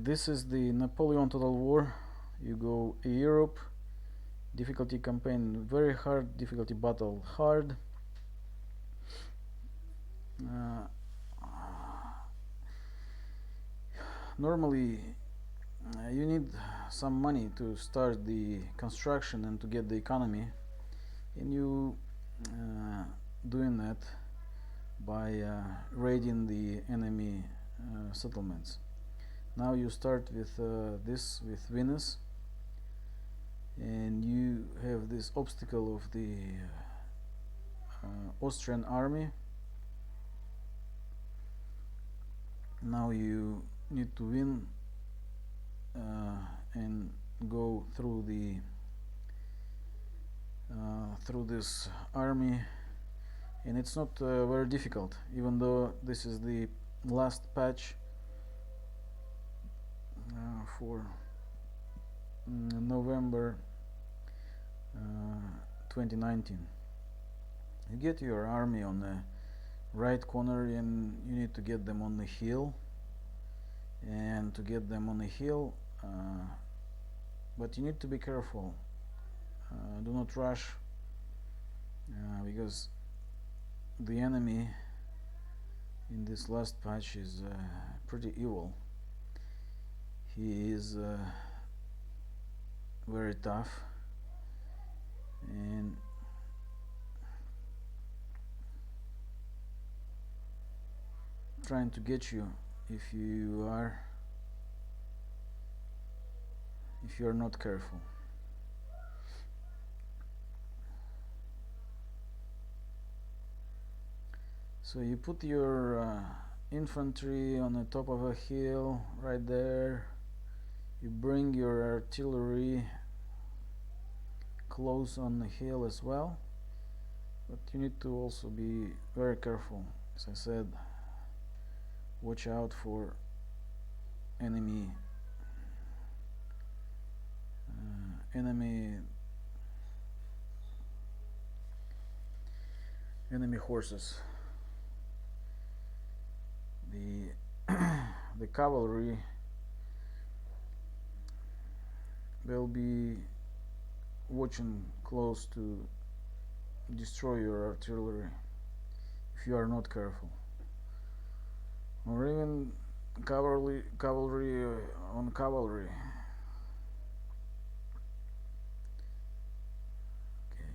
This is the Napoleon Total War. You go Europe, difficulty campaign very hard, difficulty battle hard. Normally you need some money to start the construction and to get the economy, and you doing that by raiding the enemy settlements. Now you start with this with Venus, and you have this obstacle of the Austrian army. Now you need to win and go through the through this army, and it's not very difficult, even though this is the last patch for November 2019. You get your army on the right corner, and you need to get them on the hill, and to get them on the hill, but you need to be careful. Do not rush, because the enemy in this last patch is pretty evil. He is very tough, and trying to get you if you are not careful. So you put your infantry on the top of a hill right there. You bring your artillery close on the hill as well, but you need to also be very careful. As I said, watch out for enemy horses. The cavalry will be watching close to destroy your artillery if you are not careful, or even cavalry on cavalry. Okay,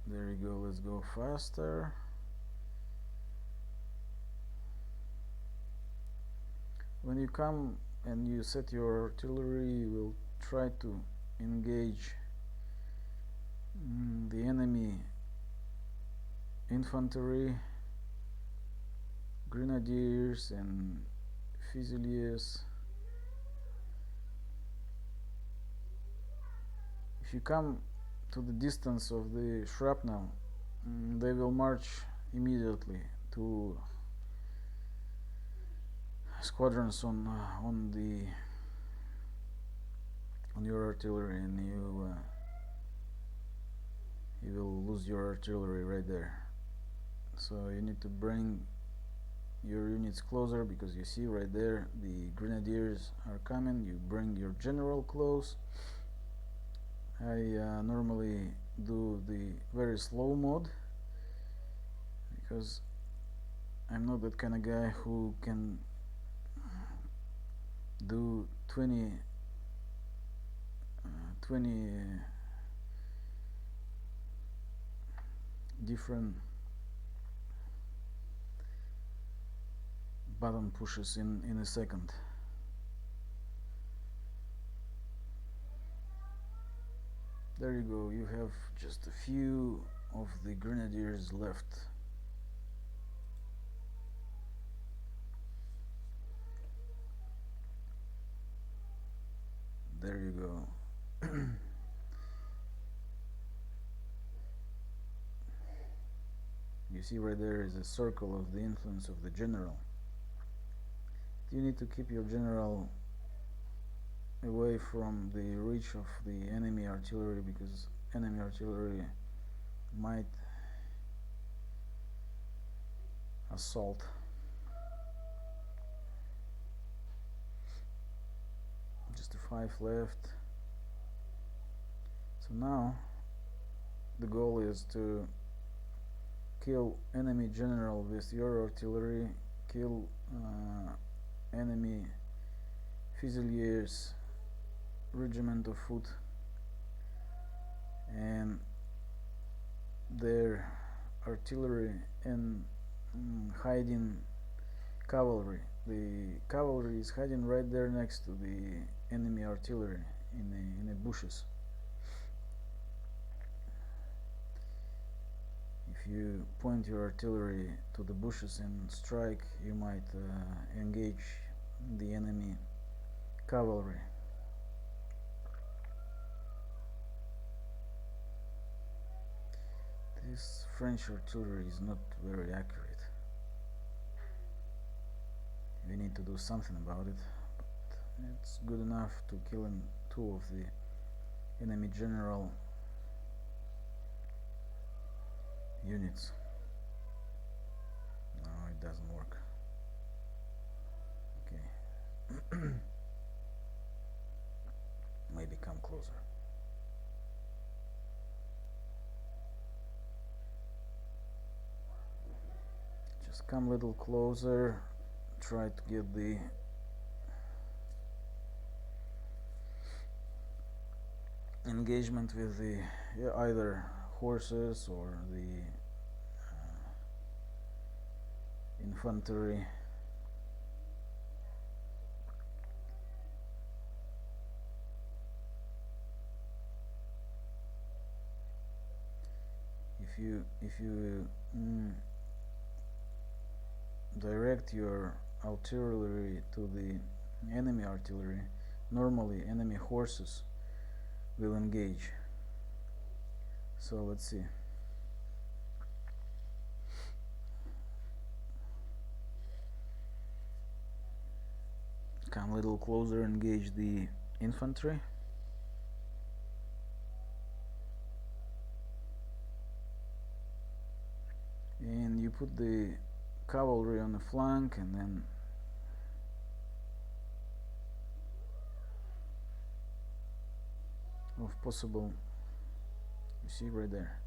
there you go. Let's go faster. When you come and you set your artillery, you will try to engage the enemy infantry, grenadiers and fusiliers. If you come to the distance of the shrapnel, they will march immediately to squadrons on your artillery, and you will lose your artillery right there. So you need to bring your units closer, because you see right there the grenadiers are coming. You bring your general close. I normally do the very slow mode, because I'm not that kind of guy who can do 20 different button pushes in a second. There you go. You have just a few of the grenadiers left. There you go. You see right there is a circle of the influence of the general. You need to keep your general away from the reach of the enemy artillery, because enemy artillery might assault. 5 left. So now the goal is to kill enemy general with your artillery, kill enemy Fusiliers regiment of foot and their artillery and hiding cavalry. The cavalry is hiding right there next to the enemy artillery in the bushes. If you point your artillery to the bushes and strike, you might engage the enemy cavalry. This French artillery is not very accurate. We need to do something about it, but it's good enough to kill two of the enemy general units. No, it doesn't work. Okay. Maybe come closer. Just come a little closer. Try to get the engagement with the either horses or the infantry. If you direct your artillery to the enemy artillery, normally enemy horses will engage. So let's see. Come a little closer, engage the infantry. And you put the cavalry on the flank, and then if possible, you see right there,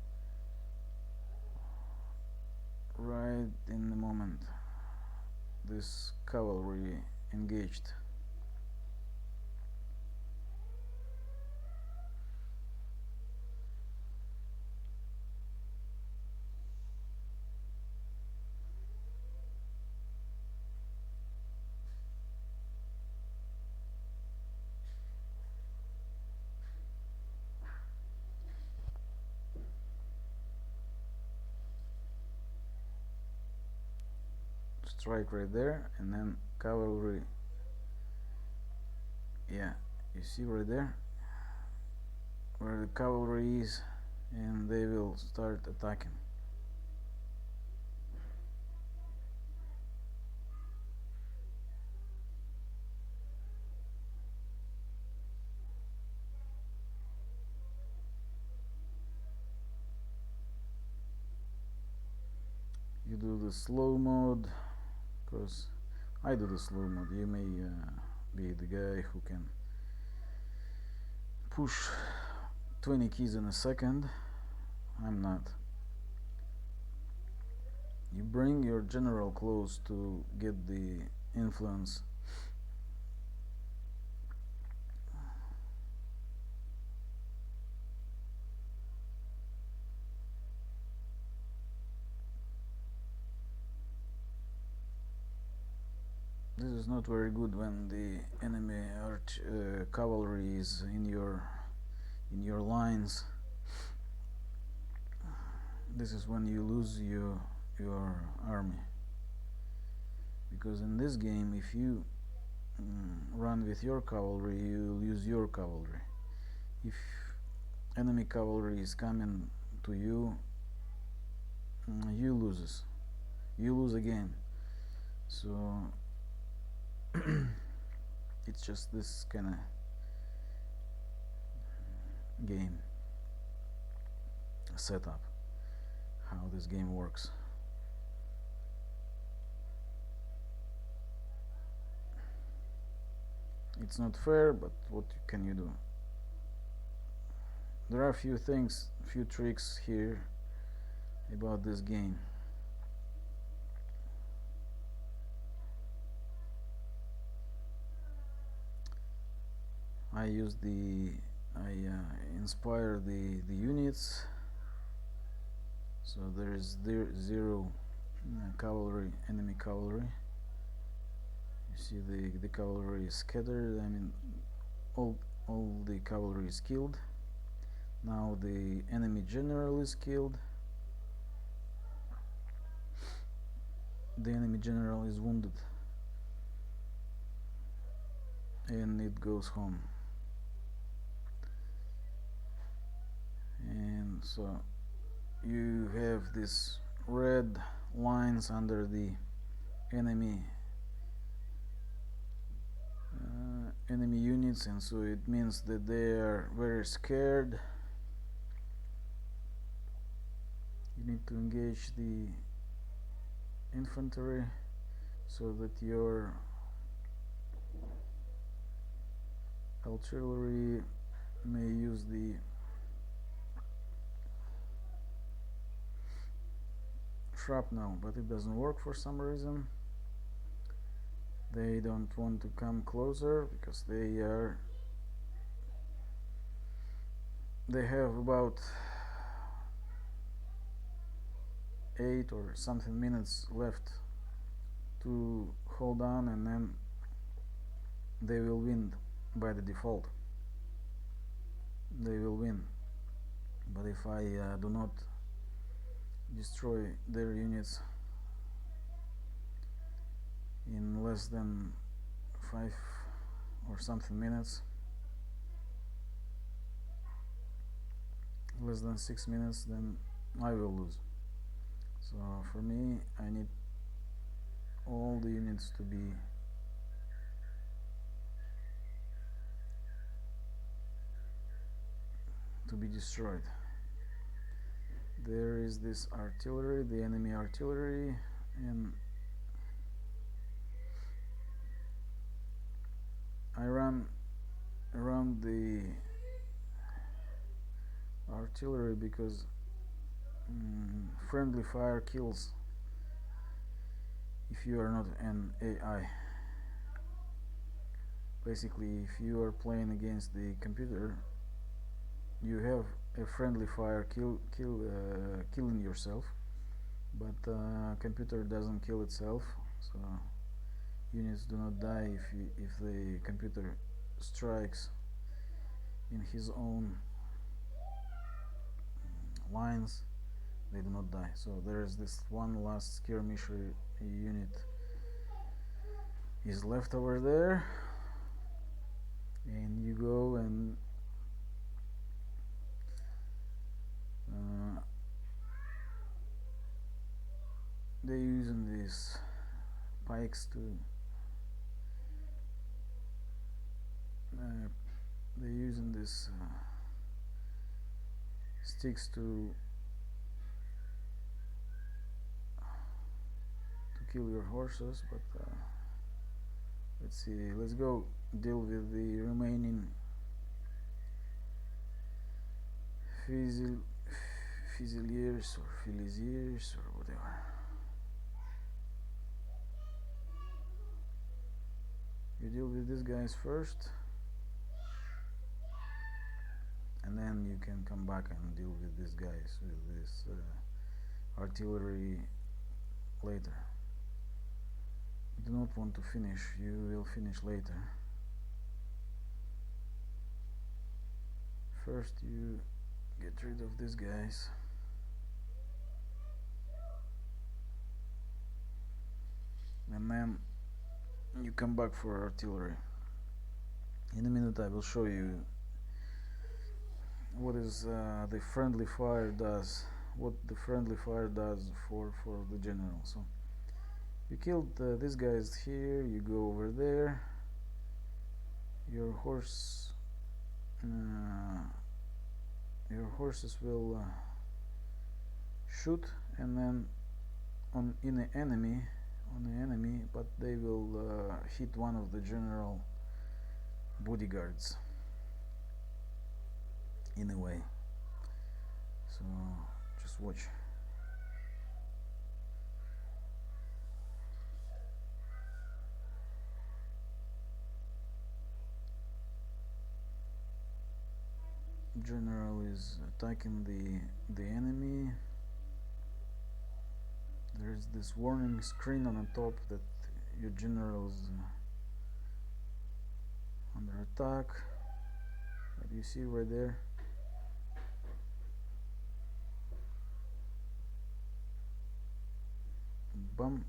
right in the moment this cavalry engaged. Strike right there, and then cavalry. Yeah, you see right there where the cavalry is, and they will start attacking. You do the slow mode, because I do the slow mode. You may be the guy who can push 20 keys in a second. I'm not. You bring your general close to get the influence. This is not very good when the enemy cavalry is in your lines. This is when you lose your army, because in this game, if you run with your cavalry, you lose your cavalry. If enemy cavalry is coming to you, you lose again. So it's just this kind of game setup, how this game works. It's not fair, but what can you do? There are a few things, few tricks here about this game. I inspire the units, so there is zero cavalry, enemy cavalry. You see the cavalry is scattered. I mean, all the cavalry is killed. Now the enemy general is killed. The enemy general is wounded, and it goes home. And so you have these red lines under the enemy enemy units, and so it means that they are very scared. You need to engage the infantry so that your artillery may use the shrapnel, but it doesn't work for some reason. They don't want to come closer because they have about 8 or something minutes left to hold on, and then they will win by the default. They will win, but if I do not destroy their units in less than 5 or something minutes, less than 6 minutes, then I will lose. So for me, I need all the units to be destroyed. There is this artillery, the enemy artillery, and I run around the artillery because friendly fire kills if you are not an AI. Basically, if you are playing against the computer, you have a friendly fire killing yourself, but computer doesn't kill itself, so units do not die if the computer strikes in his own lines. They do not die. So there is this one last skirmisher unit is left over there, and you go and they're using these pikes to they're using this sticks to kill your horses, but let's see, let's go deal with the remaining fusiliers or filisiers or whatever. You deal with these guys first, and then you can come back and deal with these guys, with this artillery later. You do not want to finish, you will finish later. First you get rid of these guys. And then you come back for artillery. In a minute I will show you what is the friendly fire does, what the friendly fire does for the general. So you killed these guys here, you go over there, your horses will shoot, and then on the enemy, but they will hit one of the general bodyguards in a way. So just watch. General is attacking the enemy. There's this warning screen on the top that your general is under attack. What do you see right there? Bum.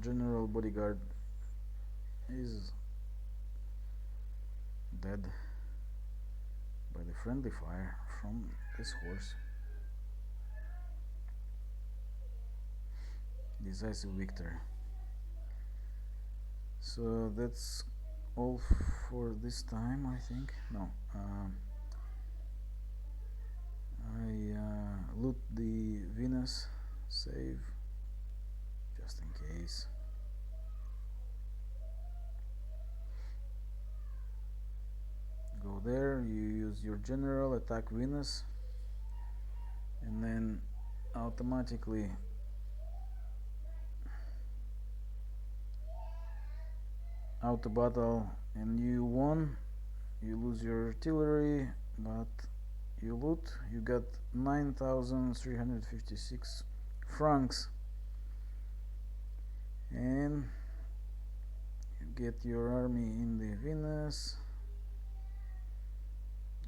General bodyguard is dead by the friendly fire from this horse. Decisive victory. So that's all for this time, I think. No, I loot the Venus, save just in case. Go there, you use your general, attack Venus, and then automatically auto battle, and you won. You lose your artillery, but you loot. You got 9,356 francs, and you get your army in the Venus,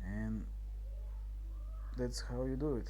and that's how you do it.